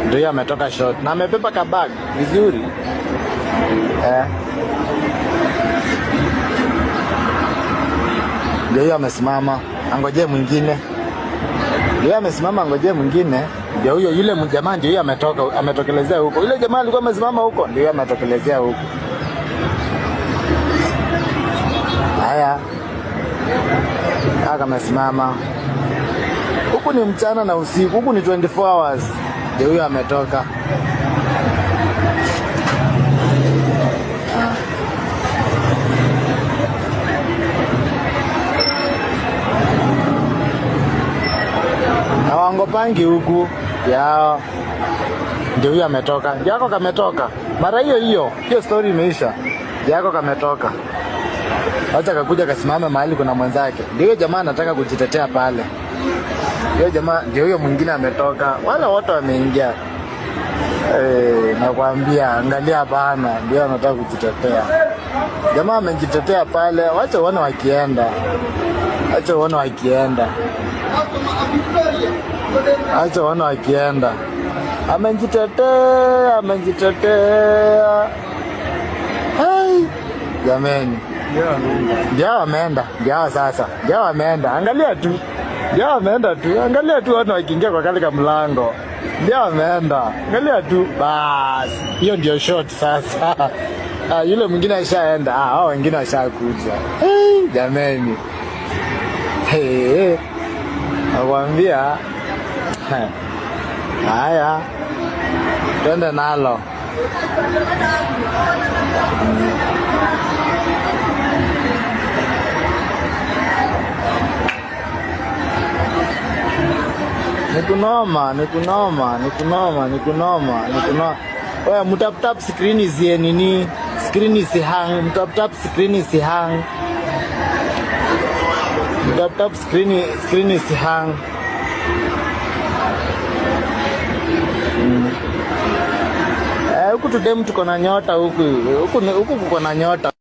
Ndio ametoka short na amepepa kabag vizuri. Ndio amesimama, angojee mwingine. Ndio amesimama, angojee mwingine. Ndio huyo yule jamaa ndio ametokelezea huko. Yule jamaa alikuwa amesimama huko, ndio ametokelezea huko. Haya. Aka amesimama. Huku ni mchana na usiku, huku ni 24 hours. Ndio huyo ametoka. Hawangopangi huku yao. Ndio huyo ametoka. Yako kametoka. Mara hiyo story imeisha. Yako kametoka. Acha kakuja kasimama mahali kuna mwenzake. Ndio jamaa anataka kujitetea pale. Ndio jamaa, ndio huyo mwingine ametoka. Wala wote wameingia. Nakwambia angalia bana, ndio anataka kujitetea. Jamaa amejitetea pale, wacha uone wakienda. Acha uone wakienda. Acha uone wakienda. Amejitetea. Hai, jameni. Ndio ameenda. Ndio sasa. Ndio ameenda. Angalia tu. Ndio ameenda tu. Angalia tu watu wakiingia kwa kale mlango. Ndio ameenda. Angalia tu. Bas. Hiyo ndio short sasa. Yule mwingine ashaenda. Hao wengine washakuja. Jameni. Nakwambia. Haya. Twende nalo. Nikunoma. Oya, mutap screen isi nini? Screen isi hang. Mutap screen isi hang. Mutap screen isi hang. Huku today mtu kona nyota huku kuko na nyota.